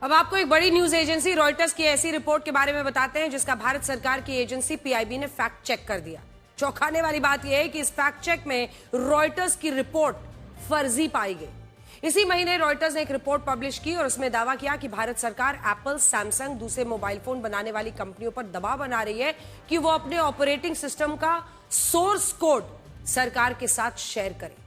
अब आपको एक बड़ी न्यूज एजेंसी रॉयटर्स की ऐसी रिपोर्ट के बारे में बताते हैं जिसका भारत सरकार की एजेंसी पीआईबी ने फैक्ट चेक कर दिया। चौंकाने वाली बात यह है कि इस फैक्ट चेक में रॉयटर्स की रिपोर्ट फर्जी पाई गई। इसी महीने रॉयटर्स ने एक रिपोर्ट पब्लिश की और उसमें दावा किया कि भारत सरकार एप्पल, सैमसंग, दूसरे मोबाइल फोन बनाने वाली कंपनियों पर दबाव बना रही है कि वो अपने ऑपरेटिंग सिस्टम का सोर्स कोड सरकार के साथ शेयर करे।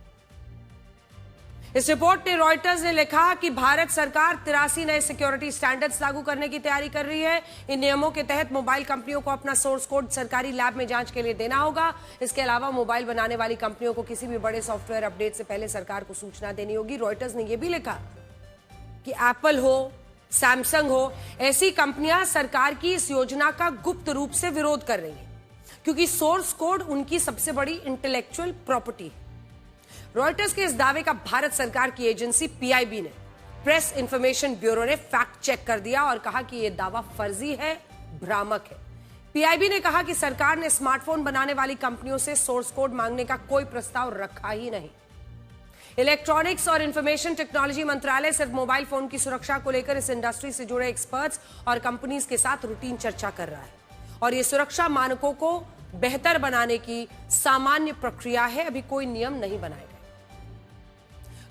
इस रिपोर्ट में रॉयटर्स ने लिखा कि भारत सरकार 83 नए सिक्योरिटी स्टैंडर्ड्स लागू करने की तैयारी कर रही है। इन नियमों के तहत मोबाइल कंपनियों को अपना सोर्स कोड सरकारी लैब में जांच के लिए देना होगा। इसके अलावा मोबाइल बनाने वाली कंपनियों को किसी भी बड़े सॉफ्टवेयर अपडेट से पहले सरकार को सूचना देनी होगी। रॉयटर्स ने यह भी लिखा कि एप्पल हो, सैमसंग हो, ऐसी कंपनियां सरकार की इस योजना का गुप्त रूप से विरोध कर रही हैं, क्योंकि सोर्स कोड उनकी सबसे बड़ी इंटेलेक्चुअल प्रॉपर्टी है। रॉयटर्स के इस दावे का भारत सरकार की एजेंसी पीआईबी ने, प्रेस इंफॉर्मेशन ब्यूरो ने फैक्ट चेक कर दिया और कहा कि यह दावा फर्जी है, भ्रामक है। पीआईबी ने कहा कि सरकार ने स्मार्टफोन बनाने वाली कंपनियों से सोर्स कोड मांगने का कोई प्रस्ताव रखा ही नहीं। इलेक्ट्रॉनिक्स और इंफॉर्मेशन टेक्नोलॉजी मंत्रालय सिर्फ मोबाइल फोन की सुरक्षा को लेकर इस इंडस्ट्री से जुड़े एक्सपर्ट्स और कंपनीज के साथ रूटीन चर्चा कर रहा है और यह सुरक्षा मानकों को बेहतर बनाने की सामान्य प्रक्रिया है। अभी कोई नियम नहीं बनाए गए।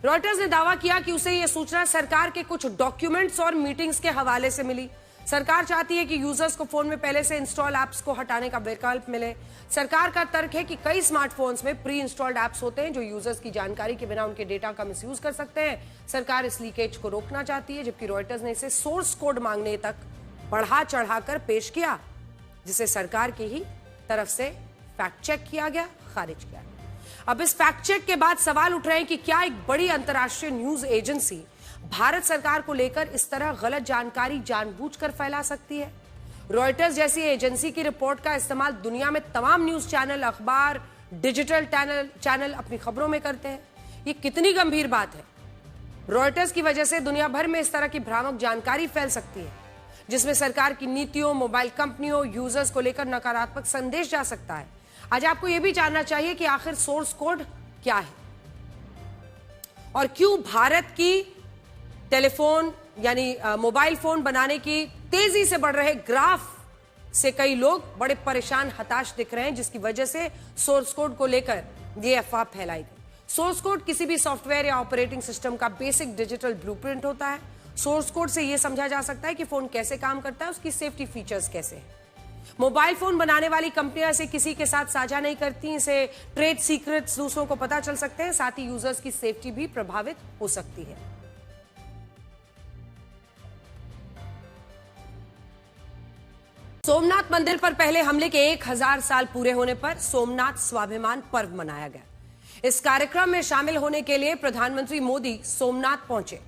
रॉयटर्स ने दावा किया कि उसे यह सूचना सरकार के कुछ डॉक्यूमेंट्स और मीटिंग्स के हवाले से मिली। सरकार चाहती है कि यूजर्स को फोन में पहले से इंस्टॉल ऐप्स को हटाने का विकल्प मिले। सरकार का तर्क है कि कई स्मार्टफोन्स में प्री इंस्टॉल्ड ऐप्स होते हैं जो यूजर्स की जानकारी के बिना उनके डेटा का मिसयूज कर सकते हैं। सरकार इस लीकेज को रोकना चाहती है, जबकि रॉयटर्स ने इसे सोर्स कोड मांगने तक बढ़ा चढ़ाकर पेश किया, जिसे सरकार की ही तरफ से फैक्ट चेक किया गया, खारिज किया। अब इस फैक्ट चेक के बाद सवाल उठ रहे हैं कि क्या एक बड़ी अंतर्राष्ट्रीय न्यूज एजेंसी भारत सरकार को लेकर इस तरह गलत जानकारी जानबूझकर फैला सकती है? रॉयटर्स जैसी एजेंसी की रिपोर्ट का इस्तेमाल दुनिया में तमाम न्यूज चैनल, अखबार, डिजिटल चैनल अपनी खबरों में करते हैं। ये कितनी गंभीर बात है। रॉयटर्स की वजह से दुनिया भर में इस तरह की भ्रामक जानकारी फैल सकती है, जिसमें सरकार की नीतियों, मोबाइल कंपनियों, यूजर्स को लेकर नकारात्मक संदेश जा सकता है। आज आपको यह भी जानना चाहिए कि आखिर सोर्स कोड क्या है और क्यों भारत की टेलीफोन यानी मोबाइल फोन बनाने की तेजी से बढ़ रहे ग्राफ से कई लोग बड़े परेशान, हताश दिख रहे हैं, जिसकी वजह से सोर्स कोड को लेकर यह अफवाह फैलाई गई। सोर्स कोड किसी भी सॉफ्टवेयर या ऑपरेटिंग सिस्टम का बेसिक डिजिटल ब्लूप्रिंट होता है। सोर्स कोड से यह समझा जा सकता है कि फोन कैसे काम करता है, उसकी सेफ्टी फीचर्स कैसे हैं। मोबाइल फोन बनाने वाली कंपनियां इसे किसी के साथ साझा नहीं करती, इसे ट्रेड सीक्रेट्स दूसरों को पता चल सकते हैं, साथ ही यूजर्स की सेफ्टी भी प्रभावित हो सकती है। सोमनाथ मंदिर पर पहले हमले के 1000 साल पूरे होने पर सोमनाथ स्वाभिमान पर्व मनाया गया। इस कार्यक्रम में शामिल होने के लिए प्रधानमंत्री मोदी सोमनाथ पहुंचे।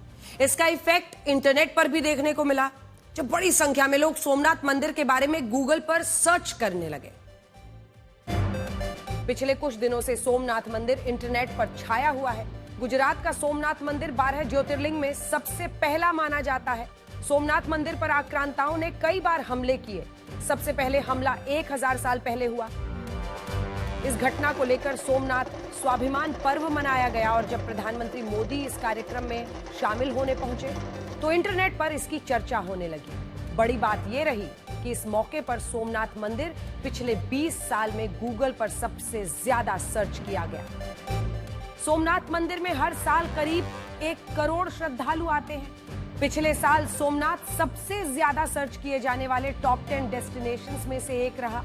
इसका इफेक्ट इंटरनेट पर भी देखने को मिला, जब बड़ी संख्या में लोग सोमनाथ मंदिर के बारे में गूगल पर सर्च करने लगे। पिछले कुछ दिनों से सोमनाथ मंदिर इंटरनेट पर छाया हुआ है। गुजरात का सोमनाथ मंदिर 12 ज्योतिर्लिंग में सबसे पहला माना जाता है। सोमनाथ मंदिर पर आक्रांताओं ने कई बार हमले किए। सबसे पहले हमला 1000 साल पहले हुआ। इस घटना को लेकर सोमनाथ स्वाभिमान पर्व मनाया गया और जब प्रधानमंत्री मोदी इस कार्यक्रम में शामिल होने पहुंचे तो इंटरनेट पर इसकी चर्चा होने लगी। बड़ी बात यह रही कि इस मौके पर सोमनाथ मंदिर पिछले 20 साल में गूगल पर सबसे ज्यादा सर्च किया गया। सोमनाथ मंदिर में हर साल करीब 1 करोड़ श्रद्धालु आते हैं। पिछले साल सोमनाथ सबसे ज्यादा सर्च किए जाने वाले टॉप 10 डेस्टिनेशंस में से एक रहा।